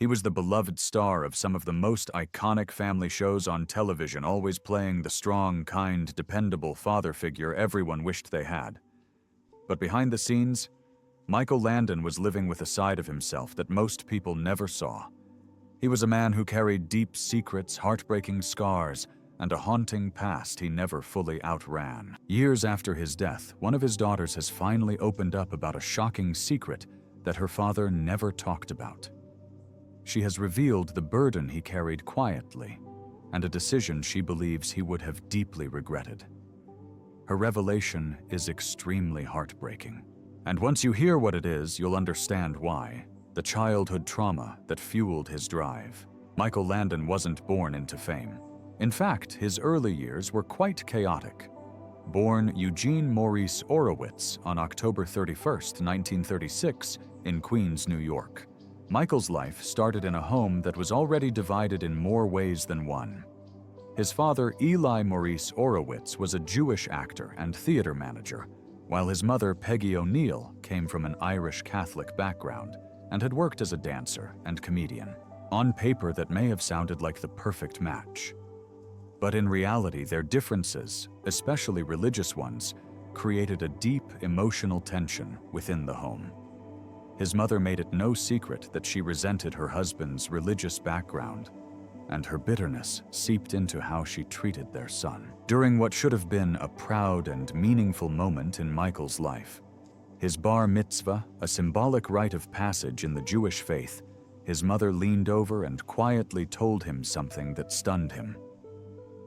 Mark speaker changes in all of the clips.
Speaker 1: He was the beloved star of some of the most iconic family shows on television, always playing the strong, kind, dependable father figure everyone wished they had. But behind the scenes, Michael Landon was living with a side of himself that most people never saw. He was a man who carried deep secrets, heartbreaking scars, and a haunting past he never fully outran. Years after his death, one of his daughters has finally opened up about a shocking secret that her father never talked about. She has revealed the burden he carried quietly, and a decision she believes he would have deeply regretted. Her revelation is extremely heartbreaking. And once you hear what it is, you'll understand why. The childhood trauma that fueled his drive. Michael Landon wasn't born into fame. In fact, his early years were quite chaotic. Born Eugene Maurice Orowitz on October 31st, 1936, in Queens, New York. Michael's life started in a home that was already divided in more ways than one. His father, Eli Maurice Orowitz, was a Jewish actor and theater manager, while his mother, Peggy O'Neill, came from an Irish Catholic background and had worked as a dancer and comedian. On paper, that may have sounded like the perfect match. But in reality, their differences, especially religious ones, created a deep emotional tension within the home. His mother made it no secret that she resented her husband's religious background, and her bitterness seeped into how she treated their son. During what should have been a proud and meaningful moment in Michael's life, his bar mitzvah, a symbolic rite of passage in the Jewish faith, his mother leaned over and quietly told him something that stunned him.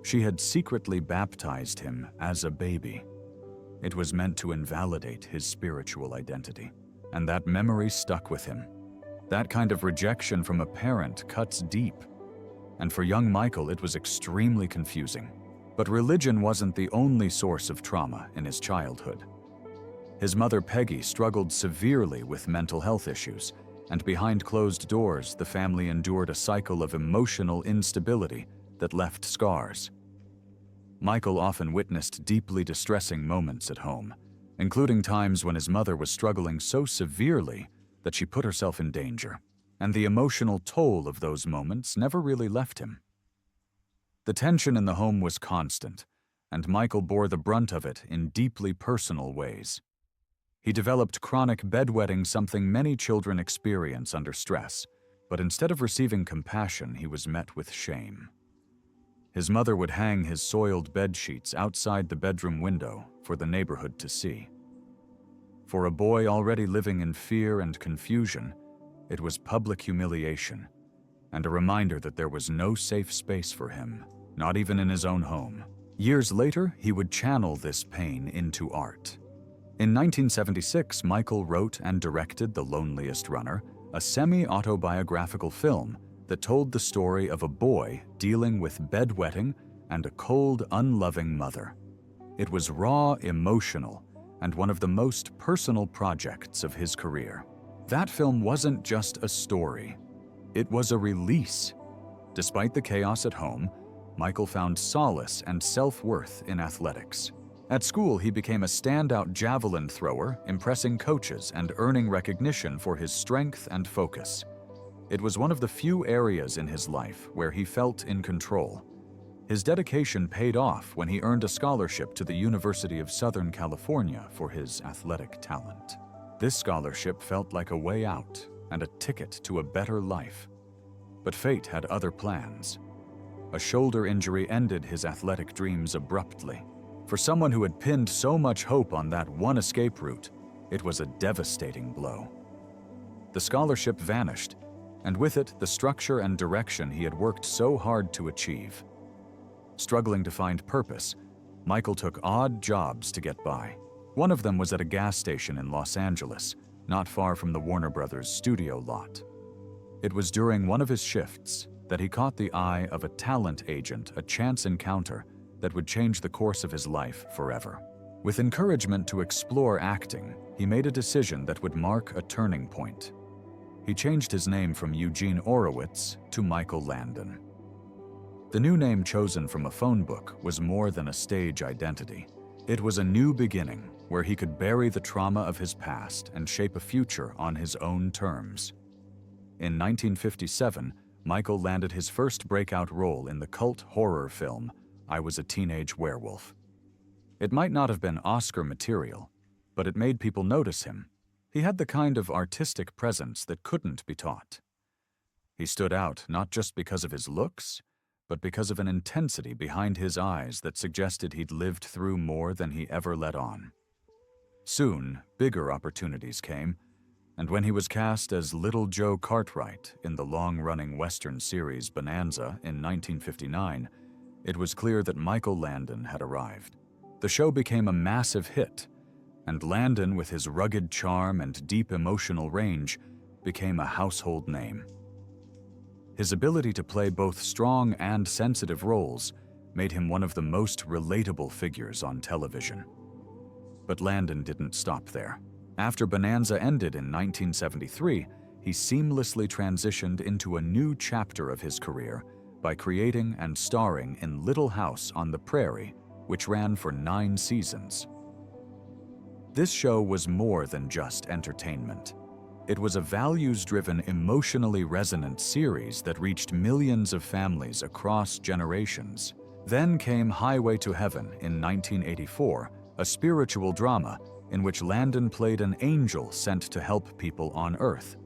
Speaker 1: She had secretly baptized him as a baby. It was meant to invalidate his spiritual identity, and that memory stuck with him. That kind of rejection from a parent cuts deep, and for young Michael it was extremely confusing. But religion wasn't the only source of trauma in his childhood. His mother Peggy struggled severely with mental health issues, and behind closed doors the family endured a cycle of emotional instability that left scars. Michael often witnessed deeply distressing moments at home, including times when his mother was struggling so severely that she put herself in danger, and the emotional toll of those moments never really left him. The tension in the home was constant, and Michael bore the brunt of it in deeply personal ways. He developed chronic bedwetting, something many children experience under stress, but instead of receiving compassion, he was met with shame. His mother would hang his soiled bed sheets outside the bedroom window for the neighborhood to see. For a boy already living in fear and confusion, it was public humiliation, and a reminder that there was no safe space for him, not even in his own home. Years later, he would channel this pain into art. In 1976, Michael wrote and directed The Loneliest Runner, a semi-autobiographical film that told the story of a boy dealing with bedwetting and a cold, unloving mother. It was raw, emotional, and one of the most personal projects of his career. That film wasn't just a story, it was a release. Despite the chaos at home, Michael found solace and self-worth in athletics. At school, he became a standout javelin thrower, impressing coaches and earning recognition for his strength and focus. It was one of the few areas in his life where he felt in control. His dedication paid off when he earned a scholarship to the University of Southern California for his athletic talent. This scholarship felt like a way out and a ticket to a better life. But fate had other plans. A shoulder injury ended his athletic dreams abruptly. For someone who had pinned so much hope on that one escape route, it was a devastating blow. The scholarship vanished, and with it, the structure and direction he had worked so hard to achieve. Struggling to find purpose, Michael took odd jobs to get by. One of them was at a gas station in Los Angeles, not far from the Warner Brothers studio lot. It was during one of his shifts that he caught the eye of a talent agent, a chance encounter that would change the course of his life forever. With encouragement to explore acting, he made a decision that would mark a turning point. He changed his name from Eugene Orowitz to Michael Landon. The new name chosen from a phone book was more than a stage identity. It was a new beginning where he could bury the trauma of his past and shape a future on his own terms. In 1957, Michael landed his first breakout role in the cult horror film, I Was a Teenage Werewolf. It might not have been Oscar material, but it made people notice him. He had the kind of artistic presence that couldn't be taught. He stood out not just because of his looks, but because of an intensity behind his eyes that suggested he'd lived through more than he ever let on. Soon, bigger opportunities came, and when he was cast as Little Joe Cartwright in the long-running Western series Bonanza in 1959, it was clear that Michael Landon had arrived. The show became a massive hit, and Landon, with his rugged charm and deep emotional range, became a household name. His ability to play both strong and sensitive roles made him one of the most relatable figures on television. But Landon didn't stop there. After Bonanza ended in 1973, he seamlessly transitioned into a new chapter of his career by creating and starring in Little House on the Prairie, which ran for 9 seasons. This show was more than just entertainment. It was a values-driven, emotionally resonant series that reached millions of families across generations. Then came Highway to Heaven in 1984, a spiritual drama in which Landon played an angel sent to help people on Earth.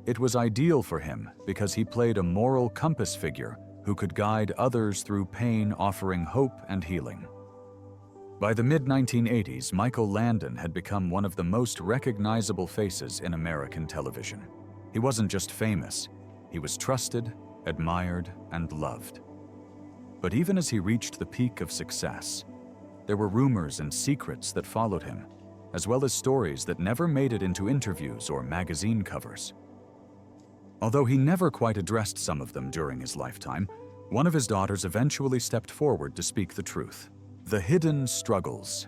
Speaker 1: It was ideal for him because he played a moral compass figure who could guide others through pain, offering hope and healing. By the mid-1980s, Michael Landon had become one of the most recognizable faces in American television. He wasn't just famous, he was trusted, admired, and loved. But even as he reached the peak of success, there were rumors and secrets that followed him, as well as stories that never made it into interviews or magazine covers. Although he never quite addressed some of them during his lifetime, one of his daughters eventually stepped forward to speak the truth. The hidden struggles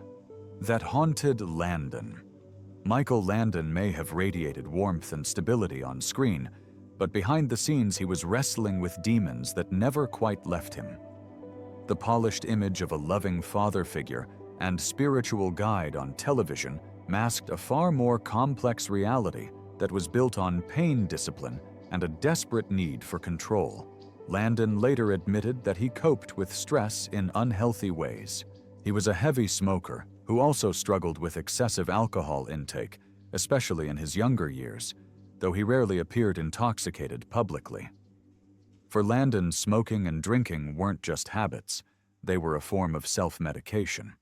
Speaker 1: that haunted Landon. Michael Landon may have radiated warmth and stability on screen, but behind the scenes he was wrestling with demons that never quite left him. The polished image of a loving father figure and spiritual guide on television masked a far more complex reality that was built on pain discipline and a desperate need for control. Landon later admitted that he coped with stress in unhealthy ways. He was a heavy smoker who also struggled with excessive alcohol intake, especially in his younger years, though he rarely appeared intoxicated publicly. For Landon, smoking and drinking weren't just habits, they were a form of self-medication.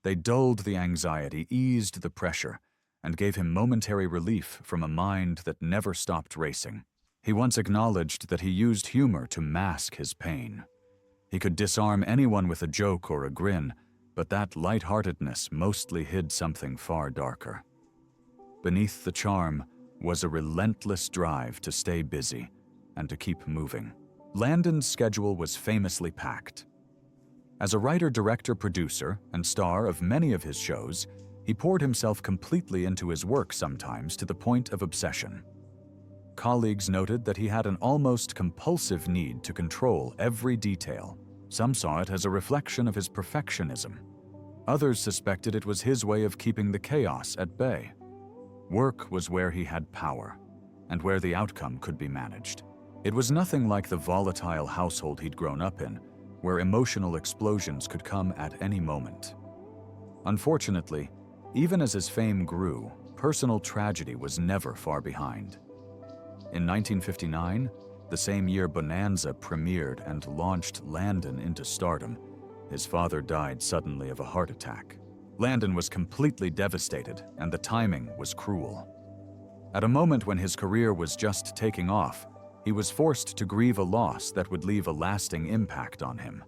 Speaker 1: They dulled the anxiety, eased the pressure, and gave him momentary relief from a mind that never stopped racing. He once acknowledged that he used humor to mask his pain. He could disarm anyone with a joke or a grin, but that lightheartedness mostly hid something far darker. Beneath the charm was a relentless drive to stay busy and to keep moving. Landon's schedule was famously packed. As a writer, director, producer, and star of many of his shows, he poured himself completely into his work, sometimes to the point of obsession. Colleagues noted that he had an almost compulsive need to control every detail. Some saw it as a reflection of his perfectionism. Others suspected it was his way of keeping the chaos at bay. Work was where he had power, and where the outcome could be managed. It was nothing like the volatile household he'd grown up in, where emotional explosions could come at any moment. Unfortunately, even as his fame grew, personal tragedy was never far behind. In 1959, the same year Bonanza premiered and launched Landon into stardom, his father died suddenly of a heart attack. Landon was completely devastated, and the timing was cruel. At a moment when his career was just taking off, he was forced to grieve a loss that would leave a lasting impact on him.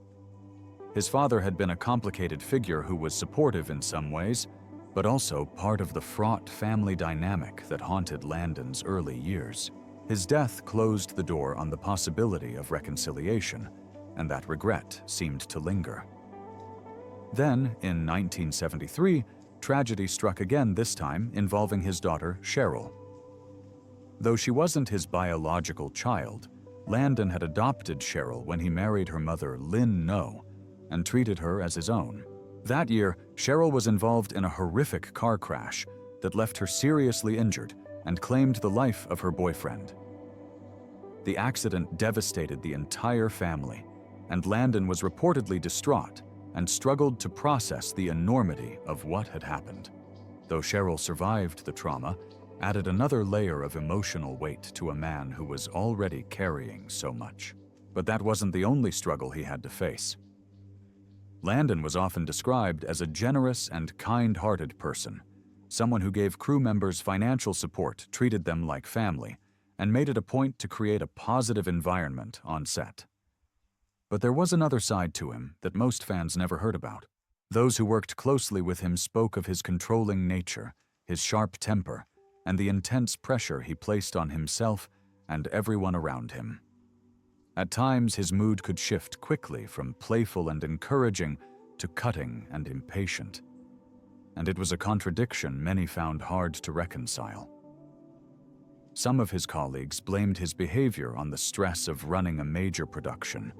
Speaker 1: His father had been a complicated figure who was supportive in some ways, but also part of the fraught family dynamic that haunted Landon's early years. His death closed the door on the possibility of reconciliation, and that regret seemed to linger. Then, in 1973, tragedy struck again, this time involving his daughter, Cheryl. Though she wasn't his biological child, Landon had adopted Cheryl when he married her mother, Lynn No, and treated her as his own. That year, Cheryl was involved in a horrific car crash that left her seriously injured and claimed the life of her boyfriend. The accident devastated the entire family, and Landon was reportedly distraught and struggled to process the enormity of what had happened. Though Cheryl survived the trauma, added another layer of emotional weight to a man who was already carrying so much. But that wasn't the only struggle he had to face. Landon was often described as a generous and kind-hearted person, someone who gave crew members financial support, treated them like family, and made it a point to create a positive environment on set. But there was another side to him that most fans never heard about. Those who worked closely with him spoke of his controlling nature, his sharp temper, and the intense pressure he placed on himself and everyone around him. At times, his mood could shift quickly from playful and encouraging to cutting and impatient. And it was a contradiction many found hard to reconcile. Some of his colleagues blamed his behavior on the stress of running a major production,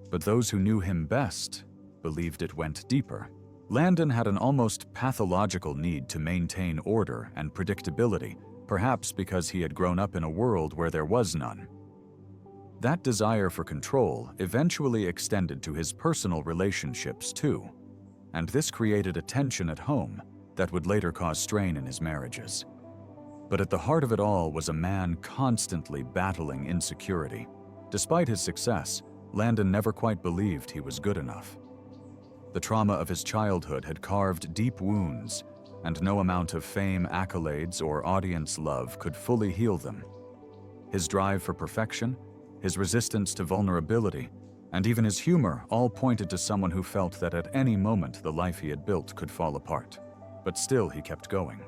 Speaker 1: but those who knew him best believed it went deeper. Landon had an almost pathological need to maintain order and predictability, perhaps because he had grown up in a world where there was none. That desire for control eventually extended to his personal relationships too, and this created a tension at home that would later cause strain in his marriages. But at the heart of it all was a man constantly battling insecurity. Despite his success, Landon never quite believed he was good enough. The trauma of his childhood had carved deep wounds, and no amount of fame, accolades, or audience love could fully heal them. His drive for perfection, his resistance to vulnerability, and even his humor all pointed to someone who felt that at any moment the life he had built could fall apart. But still he kept going.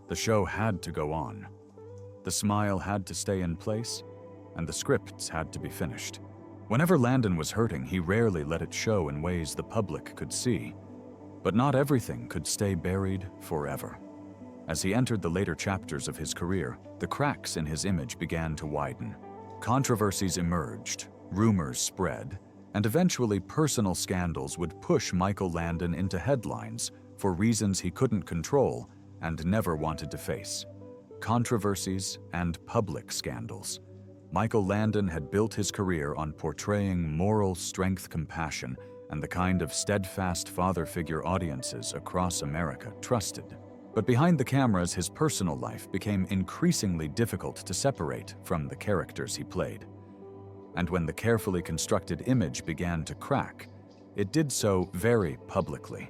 Speaker 1: The show had to go on. The smile had to stay in place, and the scripts had to be finished. Whenever Landon was hurting, he rarely let it show in ways the public could see. But not everything could stay buried forever. As he entered the later chapters of his career, the cracks in his image began to widen. Controversies emerged, rumors spread, and eventually personal scandals would push Michael Landon into headlines for reasons he couldn't control and never wanted to face. Controversies and public scandals. Michael Landon had built his career on portraying moral strength, compassion, and the kind of steadfast father figure audiences across America trusted. But behind the cameras, his personal life became increasingly difficult to separate from the characters he played. And when the carefully constructed image began to crack, it did so very publicly.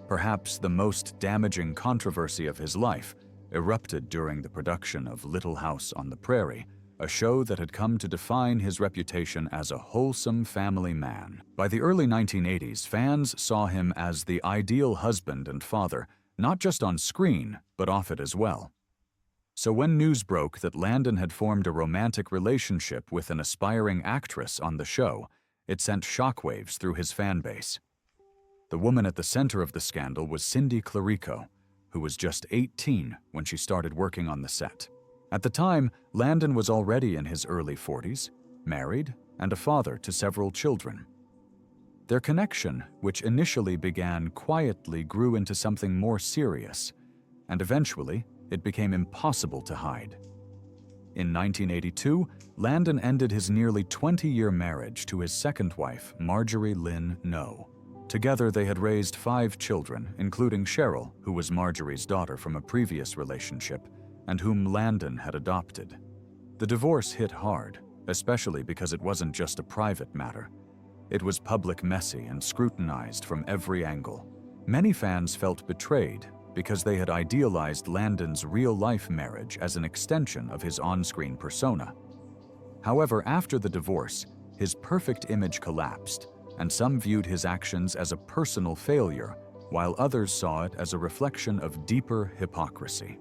Speaker 1: Perhaps the most damaging controversy of his life erupted during the production of Little House on the Prairie, a show that had come to define his reputation as a wholesome family man. By the early 1980s, fans saw him as the ideal husband and father, not just on screen, but off it as well. So when news broke that Landon had formed a romantic relationship with an aspiring actress on the show, it sent shockwaves through his fan base. The woman at the center of the scandal was Cindy Clarico, who was just 18 when she started working on the set. At the time, Landon was already in his early 40s, married, and a father to several children. Their connection, which initially began quietly, grew into something more serious, and eventually, it became impossible to hide. In 1982, Landon ended his nearly 20-year marriage to his second wife, Marjorie Lynn No. Together, they had raised 5 children, including Cheryl, who was Marjorie's daughter from a previous relationship, and whom Landon had adopted. The divorce hit hard, especially because it wasn't just a private matter. It was public, messy, and scrutinized from every angle. Many fans felt betrayed because they had idealized Landon's real-life marriage as an extension of his on-screen persona. However, after the divorce, his perfect image collapsed, and some viewed his actions as a personal failure, while others saw it as a reflection of deeper hypocrisy.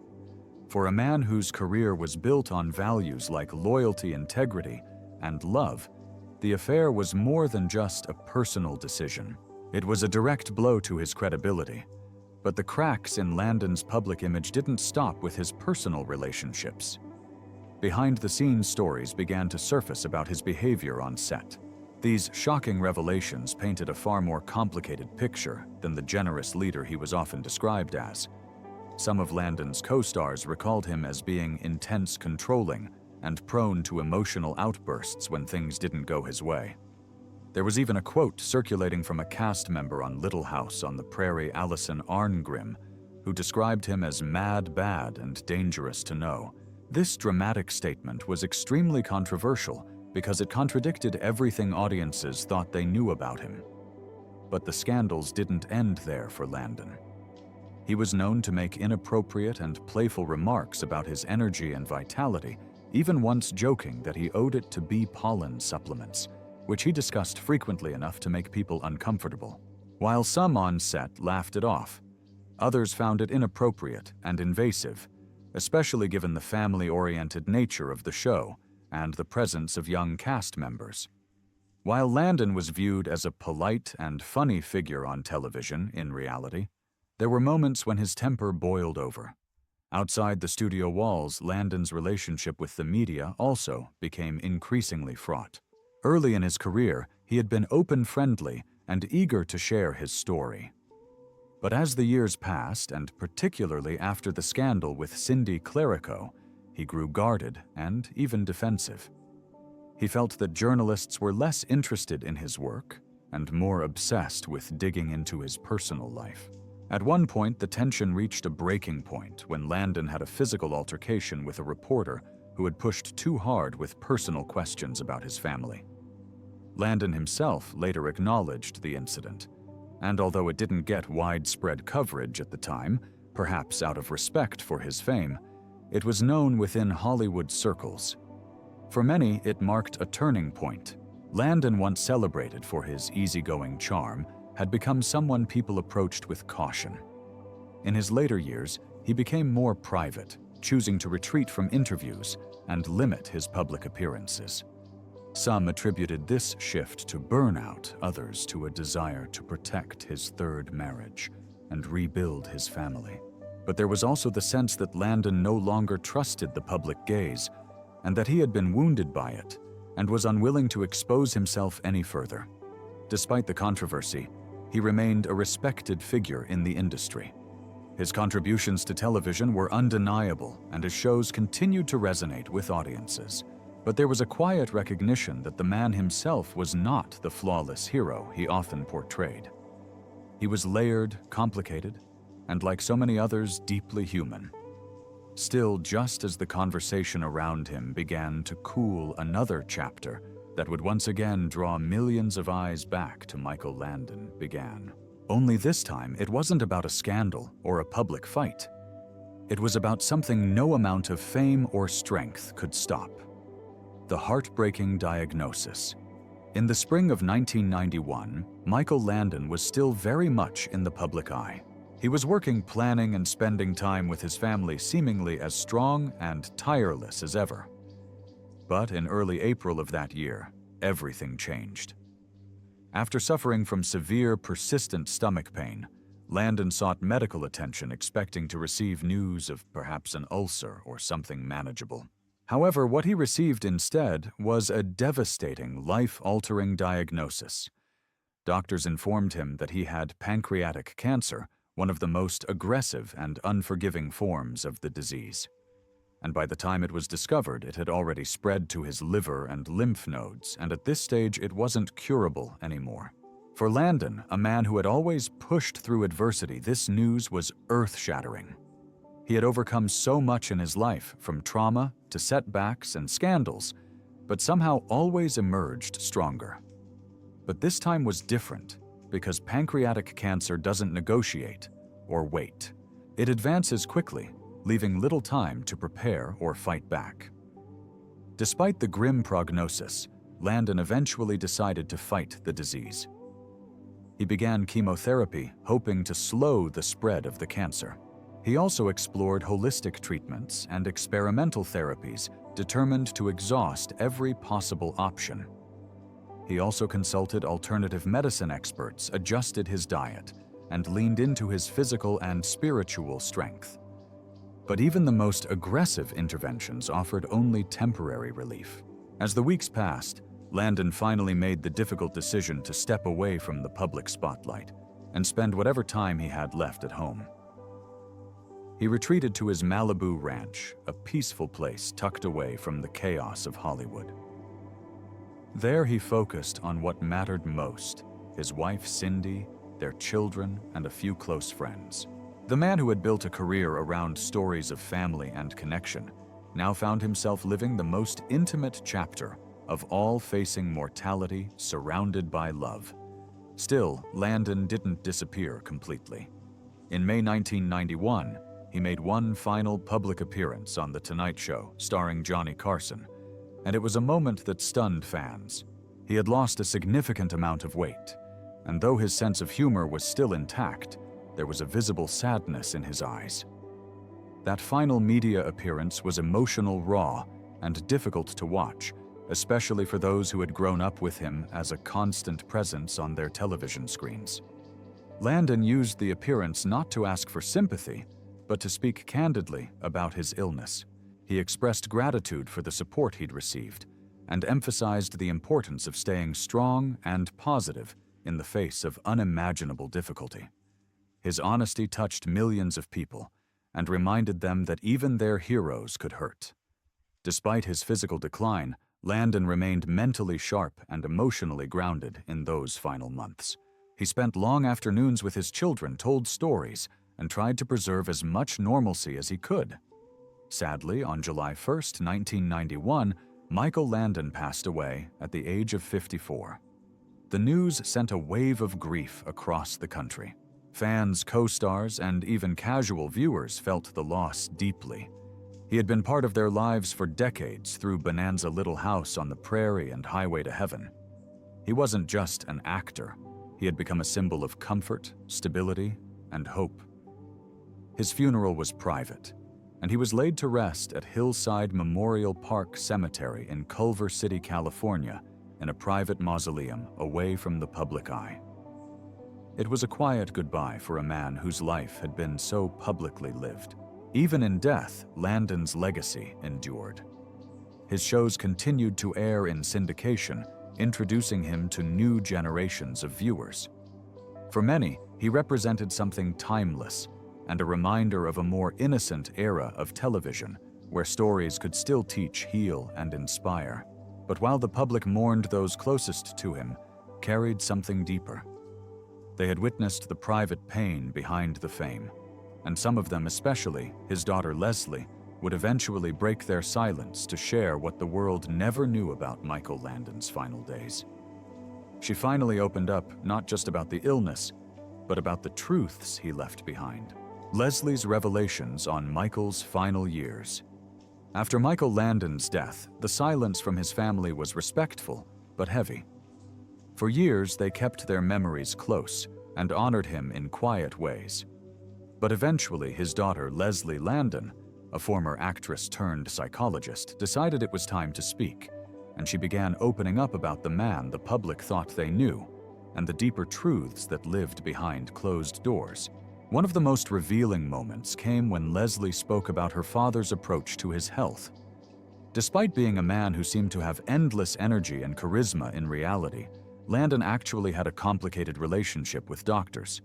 Speaker 1: For a man whose career was built on values like loyalty, integrity, and love, the affair was more than just a personal decision. It was a direct blow to his credibility. But the cracks in Landon's public image didn't stop with his personal relationships. Behind-the-scenes stories began to surface about his behavior on set. These shocking revelations painted a far more complicated picture than the generous leader he was often described as. Some of Landon's co-stars recalled him as being intense, controlling, and prone to emotional outbursts when things didn't go his way. There was even a quote circulating from a cast member on Little House on the Prairie, Alison Arngrim, who described him as mad, bad, and dangerous to know. This dramatic statement was extremely controversial because it contradicted everything audiences thought they knew about him. But the scandals didn't end there for Landon. He was known to make inappropriate and playful remarks about his energy and vitality, even once joking that he owed it to bee pollen supplements, which he discussed frequently enough to make people uncomfortable. While some on set laughed it off, others found it inappropriate and invasive, especially given the family-oriented nature of the show and the presence of young cast members. While Landon was viewed as a polite and funny figure on television, in reality, there were moments when his temper boiled over. Outside the studio walls, Landon's relationship with the media also became increasingly fraught. Early in his career, he had been open, friendly, and eager to share his story. But as the years passed, and particularly after the scandal with Cindy Clerico, he grew guarded and even defensive. He felt that journalists were less interested in his work and more obsessed with digging into his personal life. At one point, the tension reached a breaking point when Landon had a physical altercation with a reporter who had pushed too hard with personal questions about his family. Landon himself later acknowledged the incident, and although it didn't get widespread coverage at the time, perhaps out of respect for his fame, it was known within Hollywood circles. For many, it marked a turning point. Landon, once celebrated for his easygoing charm, had become someone people approached with caution. In his later years, he became more private, choosing to retreat from interviews and limit his public appearances. Some attributed this shift to burnout, others to a desire to protect his third marriage and rebuild his family. But there was also the sense that Landon no longer trusted the public gaze and that he had been wounded by it and was unwilling to expose himself any further. Despite the controversy, he remained a respected figure in the industry. His contributions to television were undeniable, and his shows continued to resonate with audiences. But there was a quiet recognition that the man himself was not the flawless hero he often portrayed. He was layered, complicated, and like so many others, deeply human. Still, just as the conversation around him began to cool, another chapter that would once again draw millions of eyes back to Michael Landon began. Only this time, it wasn't about a scandal or a public fight. It was about something no amount of fame or strength could stop. The heartbreaking diagnosis. In the spring of 1991, Michael Landon was still very much in the public eye. He was working, planning, and spending time with his family seemingly as strong and tireless as ever. But in early April of that year, everything changed. After suffering from severe, persistent stomach pain, Landon sought medical attention, expecting to receive news of perhaps an ulcer or something manageable. However, what he received instead was a devastating, life-altering diagnosis. Doctors informed him that he had pancreatic cancer, one of the most aggressive and unforgiving forms of the disease. And by the time it was discovered, it had already spread to his liver and lymph nodes, and at this stage it wasn't curable anymore. For Landon, a man who had always pushed through adversity, this news was earth-shattering. He had overcome so much in his life, from trauma to setbacks and scandals, but somehow always emerged stronger. But this time was different, because pancreatic cancer doesn't negotiate or wait. It advances quickly, leaving little time to prepare or fight back. Despite the grim prognosis, Landon eventually decided to fight the disease. He began chemotherapy, hoping to slow the spread of the cancer. He also explored holistic treatments and experimental therapies, determined to exhaust every possible option. He also consulted alternative medicine experts, adjusted his diet, and leaned into his physical and spiritual strength. But even the most aggressive interventions offered only temporary relief. As the weeks passed, Landon finally made the difficult decision to step away from the public spotlight and spend whatever time he had left at home. He retreated to his Malibu ranch, a peaceful place tucked away from the chaos of Hollywood. There he focused on what mattered most: his wife Cindy, their children, and a few close friends. The man who had built a career around stories of family and connection now found himself living the most intimate chapter of all, facing mortality surrounded by love. Still, Landon didn't disappear completely. In May 1991, he made one final public appearance on The Tonight Show, starring Johnny Carson, and it was a moment that stunned fans. He had lost a significant amount of weight, and though his sense of humor was still intact, there was a visible sadness in his eyes. That final media appearance was emotional, raw, and difficult to watch, especially for those who had grown up with him as a constant presence on their television screens. Landon used the appearance not to ask for sympathy, but to speak candidly about his illness. He expressed gratitude for the support he'd received and emphasized the importance of staying strong and positive in the face of unimaginable difficulty. His honesty touched millions of people and reminded them that even their heroes could hurt. Despite his physical decline, Landon remained mentally sharp and emotionally grounded in those final months. He spent long afternoons with his children, told stories, and tried to preserve as much normalcy as he could. Sadly, on July 1, 1991, Michael Landon passed away at the age of 54. The news sent a wave of grief across the country. Fans, co-stars, and even casual viewers felt the loss deeply. He had been part of their lives for decades through Bonanza Little House on the Prairie and Highway to Heaven. He wasn't just an actor. He had become a symbol of comfort, stability, and hope. His funeral was private, and he was laid to rest at Hillside Memorial Park Cemetery in Culver City, California, in a private mausoleum away from the public eye. It was a quiet goodbye for a man whose life had been so publicly lived. Even in death, Landon's legacy endured. His shows continued to air in syndication, introducing him to new generations of viewers. For many, he represented something timeless and a reminder of a more innocent era of television, where stories could still teach, heal, and inspire. But while the public mourned, those closest to him carried something deeper. They had witnessed the private pain behind the fame, and some of them, especially his daughter Leslie, would eventually break their silence to share what the world never knew about Michael Landon's final days. She finally opened up not just about the illness, but about the truths he left behind. Leslie's revelations on Michael's final years. After Michael Landon's death, the silence from his family was respectful but heavy. For years, they kept their memories close and honored him in quiet ways. But eventually, his daughter, Leslie Landon, a former actress turned psychologist, decided it was time to speak, and she began opening up about the man the public thought they knew and the deeper truths that lived behind closed doors. One of the most revealing moments came when Leslie spoke about her father's approach to his health. Despite being a man who seemed to have endless energy and charisma in reality, Landon actually had a complicated relationship with doctors.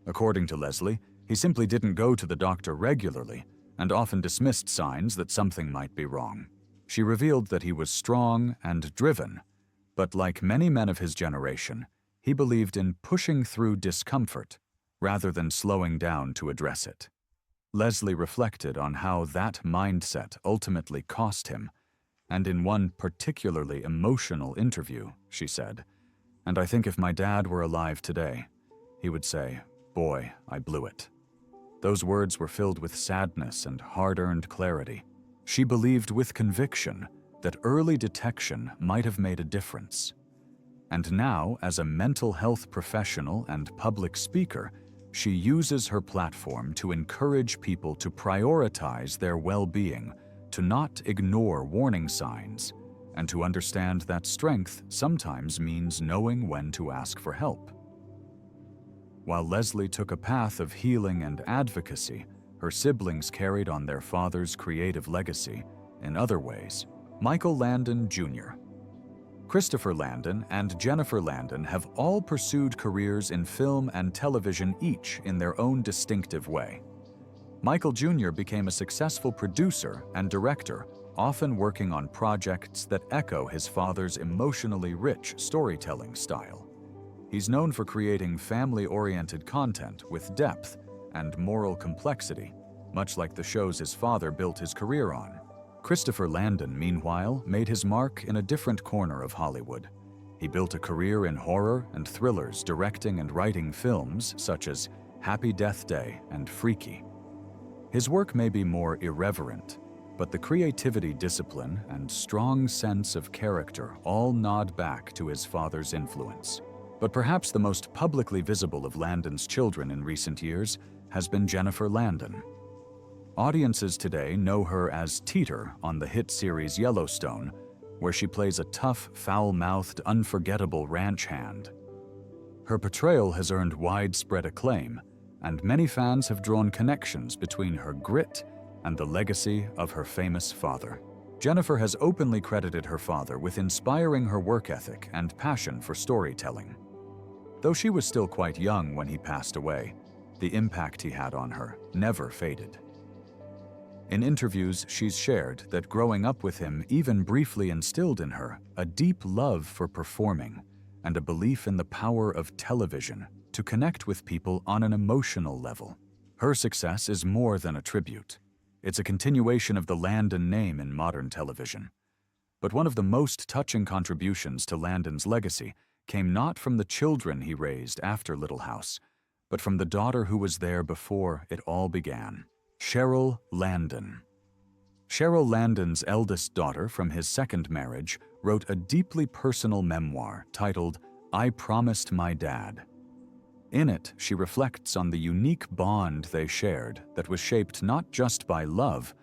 Speaker 1: According to Leslie, he simply didn't go to the doctor regularly and often dismissed signs that something might be wrong. She revealed that he was strong and driven, but like many men of his generation, he believed in pushing through discomfort rather than slowing down to address it. Leslie reflected on how that mindset ultimately cost him, and in one particularly emotional interview, she said, "And I think if my dad were alive today, he would say, 'Boy, I blew it.'" Those words were filled with sadness and hard-earned clarity. She believed with conviction that early detection might have made a difference. And now, as a mental health professional and public speaker, she uses her platform to encourage people to prioritize their well-being, to not ignore warning signs, and to understand that strength sometimes means knowing when to ask for help. While Leslie took a path of healing and advocacy, her siblings carried on their father's creative legacy in other ways. Michael Landon Jr., Christopher Landon, and Jennifer Landon have all pursued careers in film and television, each in their own distinctive way. Michael Jr. became a successful producer and director, often working on projects that echo his father's emotionally rich storytelling style. He's known for creating family-oriented content with depth and moral complexity, much like the shows his father built his career on. Christopher Landon, meanwhile, made his mark in a different corner of Hollywood. He built a career in horror and thrillers, directing and writing films such as Happy Death Day and Freaky. His work may be more irreverent, but the creativity, discipline, and strong sense of character all nod back to his father's influence. But perhaps the most publicly visible of Landon's children in recent years has been Jennifer Landon. Audiences today know her as Teeter on the hit series Yellowstone, where she plays a tough, foul-mouthed, unforgettable ranch hand. Her portrayal has earned widespread acclaim, and many fans have drawn connections between her grit and the legacy of her famous father. Jennifer has openly credited her father with inspiring her work ethic and passion for storytelling. Though she was still quite young when he passed away, the impact he had on her never faded. In interviews, she's shared that growing up with him even briefly instilled in her a deep love for performing and a belief in the power of television to connect with people on an emotional level. Her success is more than a tribute. It's a continuation of the Landon name in modern television. But one of the most touching contributions to Landon's legacy came not from the children he raised after Little House, but from the daughter who was there before it all began, Cheryl Landon. Cheryl Landon's eldest daughter from his second marriage wrote a deeply personal memoir titled I Promised My Dad. In it, she reflects on the unique bond they shared that was shaped not just by love,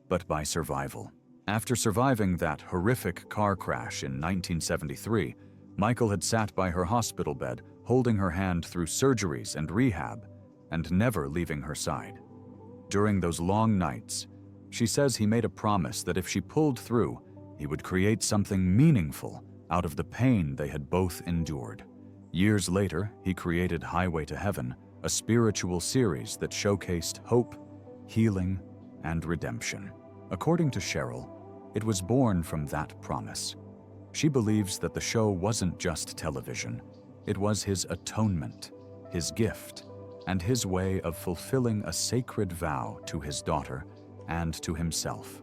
Speaker 1: but by survival. After surviving that horrific car crash in 1973, Michael had sat by her hospital bed, holding her hand through surgeries and rehab, and never leaving her side. During those long nights, she says he made a promise that if she pulled through, he would create something meaningful out of the pain they had both endured. Years later, he created Highway to Heaven, a spiritual series that showcased hope, healing, and redemption. According to Cheryl, it was born from that promise. She believes that the show wasn't just television. It was his atonement, his gift, and his way of fulfilling a sacred vow to his daughter and to himself.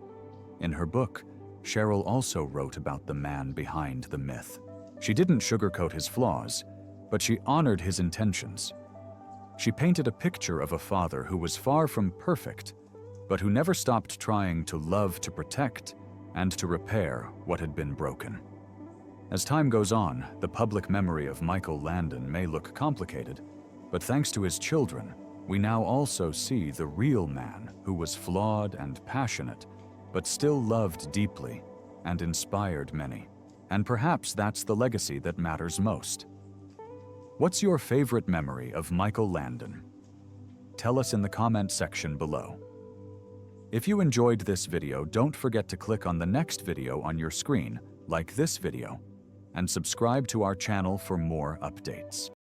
Speaker 1: In her book, Cheryl also wrote about the man behind the myth. She didn't sugarcoat his flaws, but she honored his intentions. She painted a picture of a father who was far from perfect, but who never stopped trying to love, to protect, and to repair what had been broken. As time goes on, the public memory of Michael Landon may look complicated, but thanks to his children, we now also see the real man who was flawed and passionate, but still loved deeply and inspired many. And perhaps that's the legacy that matters most. What's your favorite memory of Michael Landon? Tell us in the comment section below. If you enjoyed this video, don't forget to click on the next video on your screen, like this video, and subscribe to our channel for more updates.